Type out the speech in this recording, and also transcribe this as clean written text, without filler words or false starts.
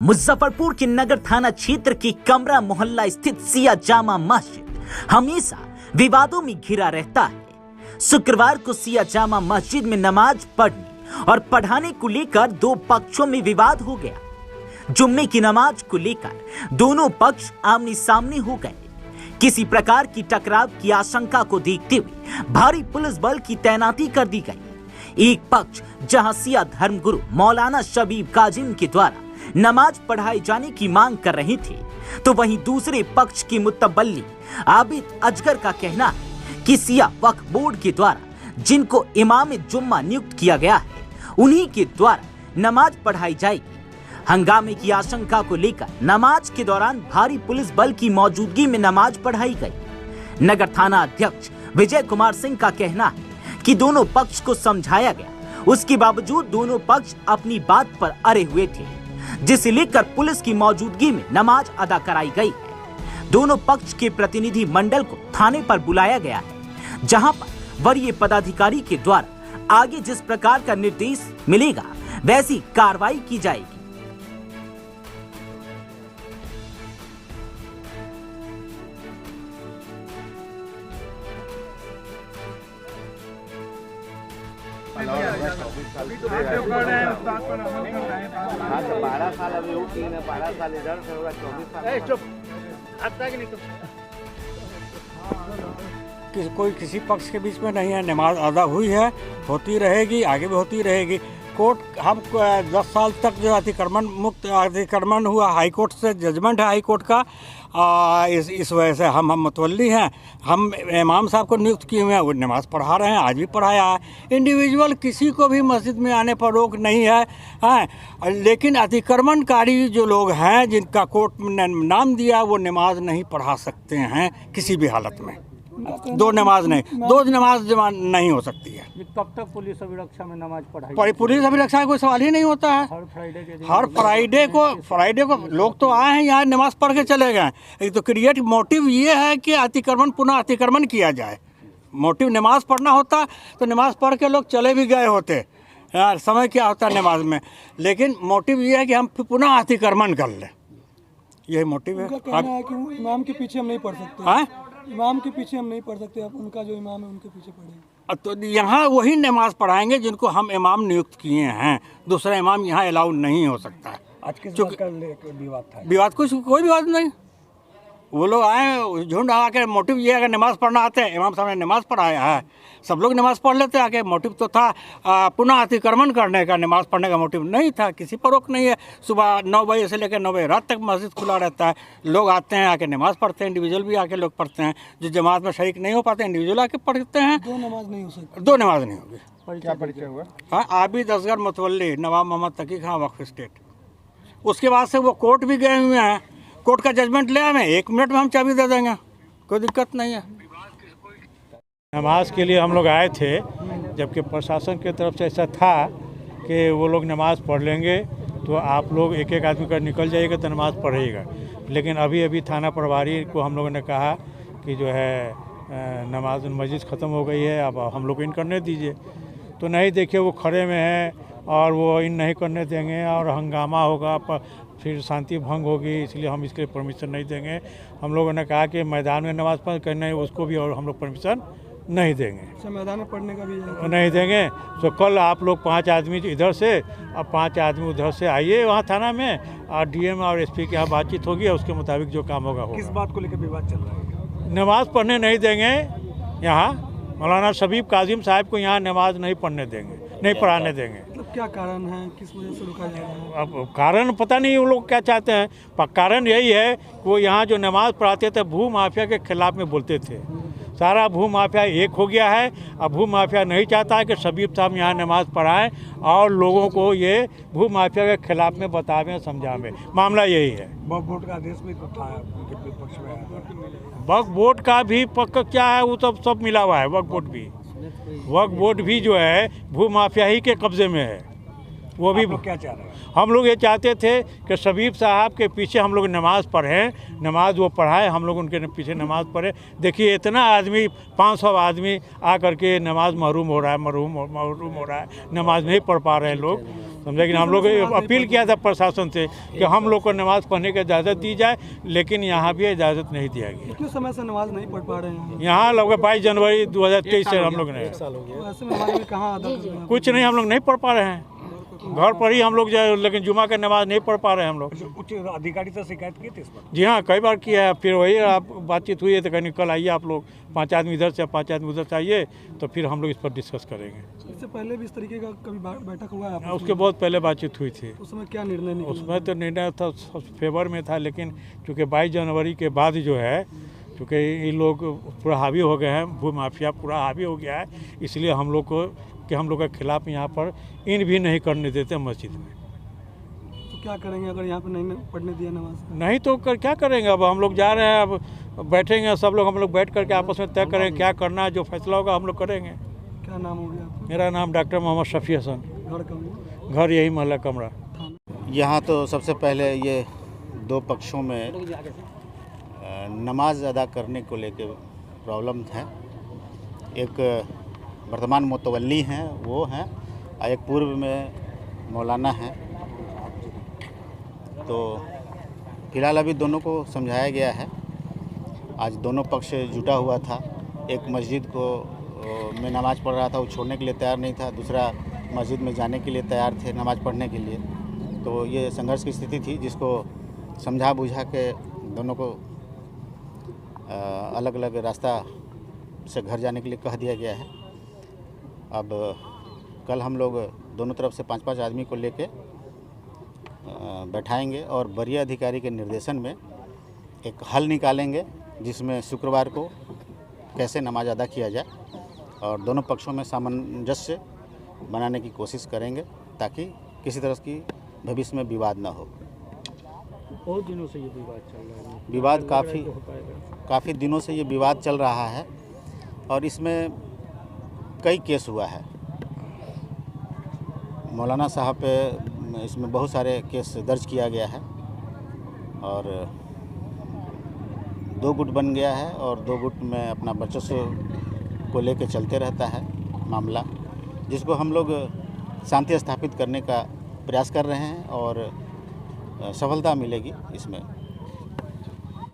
मुजफ्फरपुर के नगर थाना क्षेत्र की कमरा मोहल्ला स्थित सिया जामा मस्जिद हमेशा विवादों में घिरा रहता है। शुक्रवार को सिया जामा मस्जिद में नमाज पढ़ने और पढ़ाने को लेकर दो पक्षों में विवाद हो गया। जुम्मे की नमाज को लेकर दोनों पक्ष आमने सामने हो गए। किसी प्रकार की टकराव की आशंका को देखते हुए भारी पुलिस बल की तैनाती कर दी गई। एक पक्ष जहां सिया धर्मगुरु मौलाना शबीब काजिम के द्वारा नमाज पढ़ाए जाने की मांग कर रहे थे, तो वहीं दूसरे पक्ष की मुतबल्ली आबिद अजगर का कहना है कि सिया वक्फ बोर्ड के द्वारा जिनको इमाम जुम्मा नियुक्त किया गया है, उन्हीं के द्वारा नमाज पढ़ाई जाएगी। हंगामे की आशंका को लेकर नमाज के दौरान भारी पुलिस बल की मौजूदगी में नमाज पढ़ाई गई। नगर थाना अध्यक्ष विजय कुमार सिंह का कहना है कि दोनों पक्ष को समझाया गया, उसके बावजूद दोनों पक्ष अपनी बात पर अड़े हुए थे, जिसे लेकर पुलिस की मौजूदगी में नमाज अदा कराई गई है। दोनों पक्ष के प्रतिनिधि मंडल को थाने पर बुलाया गया है, जहां पर वरीय पदाधिकारी के द्वारा आगे जिस प्रकार का निर्देश मिलेगा वैसी कार्रवाई की जाएगी। अभी तो 12 साल अभी हो गई ना, 12 साल इधर से होगा, 24 साल। कोई किसी पक्ष के बीच में नहीं है। नमाज अदा हुई है, होती रहेगी, आगे भी होती रहेगी। कोर्ट हम 10 साल तक जो अतिक्रमण हुआ, हाई कोर्ट से जजमेंट है हाई कोर्ट का। इस वजह से हम मुतवल्ली हैं। हम इमाम साहब को नियुक्त किए हुए हैं, वो नमाज पढ़ा रहे हैं, आज भी पढ़ाया है। इंडिविजुअल किसी को भी मस्जिद में आने पर रोक नहीं है, लेकिन अतिक्रमणकारी जो लोग हैं जिनका कोर्ट ने नाम दिया, वो नमाज नहीं पढ़ा सकते हैं किसी भी हालत में। दो नमाज नहीं हो सकती है। कब तक पुलिस अभिरक्षा में नमाज पढ़ाई? पुलिस अभिरक्षा का कोई सवाल ही नहीं होता है। हर फ्राइडे को लोग तो आए हैं यहाँ, नमाज पढ़ के चले गए। एक तो क्रिएट मोटिव ये है कि पुनः अतिक्रमण किया जाए। मोटिव नमाज पढ़ना होता तो नमाज पढ़ के लोग चले भी गए होते यार, समय क्या होता है नमाज में। लेकिन मोटिव ये है कि हम पुनः अतिक्रमण कर लें, यही मोटिव है। कहना है कि इमाम के पीछे हम नहीं पढ़ सकते। इमाम के पीछे हम नहीं पढ़ सकते, आप उनका जो इमाम है उनके पीछे पढ़ेंगे। तो यहाँ वही नमाज पढ़ाएंगे जिनको हम इमाम नियुक्त किए हैं। दूसरा इमाम यहाँ अलाउ नहीं हो सकता है। आज किस बात का विवाद था? विवाद कोई विवाद नहीं। वो लोग आए झुंड आके, मोटिव ये अगर नमाज पढ़ना आते हैं, इमाम साहब ने नमाज पढ़ाया है, सब लोग नमाज पढ़ लेते आके। मोटिव तो था पुनः अतिक्रमण करने का, नमाज पढ़ने का मोटिव नहीं था। किसी पर रोक नहीं है। सुबह 9 बजे से लेकर 9 बजे रात तक मस्जिद खुला रहता है। लोग आते हैं, आके नमाज पढ़ते हैं। इंडिविजुअल भी आके लोग पढ़ते हैं। जो जमात में शरीक नहीं हो पाते, इंडिविजुअल आके पढ़ते हैं। दो नमाज नहीं हो सकती। दो नमाज नहीं होगी। क्या परिचय हुआ? हाँ, आबिद असगर मुतवल्ली, नवाब मोहम्मद तकी खां, वक्फ स्टेट। उसके बाद से वो कोर्ट भी गए हुए हैं। कोर्ट का जजमेंट ले आए, 1 मिनट में हम चाबी दे देंगे, कोई दिक्कत नहीं है। नमाज के लिए हम लोग आए थे, जबकि प्रशासन की तरफ से ऐसा था कि वो लोग नमाज पढ़ लेंगे तो आप लोग एक आदमी का निकल जाइएगा तो नमाज पढ़ेगा। लेकिन अभी थाना प्रभारी को हम लोगों ने कहा कि जो है नमाज मस्जिद ख़त्म हो गई है, अब हम लोग इन करने दीजिए। तो नहीं, देखिए वो खड़े में हैं और वो इन नहीं करने देंगे और हंगामा होगा, फिर शांति भंग होगी, इसलिए हम इसके लिए परमिशन नहीं देंगे। हम लोगों ने कहा कि मैदान में नमाज करना है, उसको भी और हम लोग परमिशन नहीं देंगे। मैदान में पढ़ने का भी नहीं देंगे। तो कल आप लोग 5 आदमी इधर से और 5 आदमी उधर से आइए वहाँ थाना में, और डीएम और एसपी के यहाँ बातचीत होगी और उसके मुताबिक जो काम होगा। किस बात को लेकर विवाद चल रहा है? नमाज पढ़ने नहीं देंगे यहाँ। मौलाना शबीब काजिम साहब को यहाँ नमाज नहीं पढ़ने देंगे, नहीं पढ़ाने देंगे। मतलब क्या कारण है, किस वजह से रुका जा रहा है? अब कारण पता नहीं वो लोग क्या चाहते हैं, पर कारण यही है कि वो यहाँ जो नमाज पढ़ाते थे भू माफिया के खिलाफ में बोलते थे। सारा भू माफिया एक हो गया है। अब भू माफिया नहीं चाहता है कि शबीब साहब यहाँ नमाज पढ़ाएं और लोगों को ये भू माफिया के खिलाफ में बतावें, समझावें। मामला यही है। वक्फ बोर्ड का आदेश भी तो था उनके पक्ष में। वक्फ बोर्ड का भी पक्का क्या है, वो सब मिला हुआ है। वक्फ बोर्ड भी जो है भू माफिया ही के कब्जे में है। वो भी आप लोग क्या चाह रहे हैं? हम लोग ये चाहते थे कि शबीब साहब के पीछे हम लोग नमाज़ पढ़ें, नमाज वो पढ़ाए, हम लोग उनके पीछे नमाज़ पढ़े। देखिए इतना आदमी 500 आदमी आ करके नमाज महरूम हो रहा है, महरूम हो रहा है, नमाज नहीं पढ़ पा रहे हैं लोग, समझे। लेकिन हम लोग अपील किया था प्रशासन से कि हम लोग को नमाज पढ़ने की इजाज़त दी जाए, लेकिन यहाँ भी इजाज़त नहीं दिया गया। कितने समय से नमाज नहीं पढ़ पा रहे हैं? यहाँ लगभग 22 जनवरी 2023 से हम लोग ने तो ऐसे में नमाज में कहाँ अदा कर रहे हैं? कुछ नहीं, हम लोग नहीं पढ़ पा रहे हैं, घर पर ही हम लोग जो है, लेकिन जुमा का नमाज नहीं पढ़ पा रहे हैं हम लोग। उच्च अधिकारी से शिकायत की थी इस पर? जी हाँ, कई बार किया है। फिर वही आप बातचीत हुई है तो कहीं कल आइए आप लोग, 5 आदमी इधर से 5 आदमी उधर से आइए, तो फिर हम लोग इस पर डिस्कस करेंगे। इससे पहले भी इस तरीके का कभी बैठक हुआ है आपस में? उसके बहुत पहले बातचीत हुई थी, उस समय क्या निर्णय निकला? उसमें तो निर्णय था फेवर में था, लेकिन चूँकि 22 जनवरी के बाद जो है, चूँकि ये लोग पूरा हावी हो गए हैं, भू माफिया पूरा हावी हो गया है, इसलिए हम लोग को कि हम लोग के खिलाफ यहाँ पर इन भी नहीं करने देते मस्जिद में। तो क्या करेंगे अगर यहाँ पे नहीं पढ़ने दिया नमाज? नहीं तो क्या करेंगे, अब हम लोग जा रहे हैं, अब बैठेंगे सब लोग, हम लोग बैठ करके आपस में तय करेंगे क्या करना है, जो फैसला होगा हम लोग करेंगे। क्या नाम हो गया आपका? मेरा नाम डॉक्टर मोहम्मद शफी हसन, घर का हुआ? घर यही महल्ला कमरा। यहाँ तो सबसे पहले ये दो पक्षों में नमाज अदा करने को लेकर प्रॉब्लम है। एक वर्तमान मुतवल्ली हैं वो हैं, और एक पूर्व में मौलाना हैं। तो फिलहाल अभी दोनों को समझाया गया है। आज दोनों पक्ष जुटा हुआ था। एक मस्जिद को में नमाज़ पढ़ रहा था, वो छोड़ने के लिए तैयार नहीं था। दूसरा मस्जिद में जाने के लिए तैयार थे नमाज़ पढ़ने के लिए। तो ये संघर्ष की स्थिति थी, जिसको समझा बुझा के दोनों को अलग अलग रास्ता से घर जाने के लिए कह दिया गया है। अब कल हम लोग दोनों तरफ से 5-5 आदमी को लेके बैठाएंगे और वरीय अधिकारी के निर्देशन में एक हल निकालेंगे, जिसमें शुक्रवार को कैसे नमाज अदा किया जाए, और दोनों पक्षों में सामंजस्य बनाने की कोशिश करेंगे, ताकि किसी तरह की भविष्य में विवाद ना हो। बहुत दिनों से ये विवाद चल रहा है। विवाद काफ़ी दिनों से ये विवाद चल रहा है, और इसमें कई केस हुआ है। मौलाना साहब पे इसमें बहुत सारे केस दर्ज किया गया है, और 2 गुट बन गया है, और 2 गुट में अपना वर्चस्व को लेकर चलते रहता है मामला, जिसको हम लोग शांति स्थापित करने का प्रयास कर रहे हैं, और सफलता मिलेगी इसमें।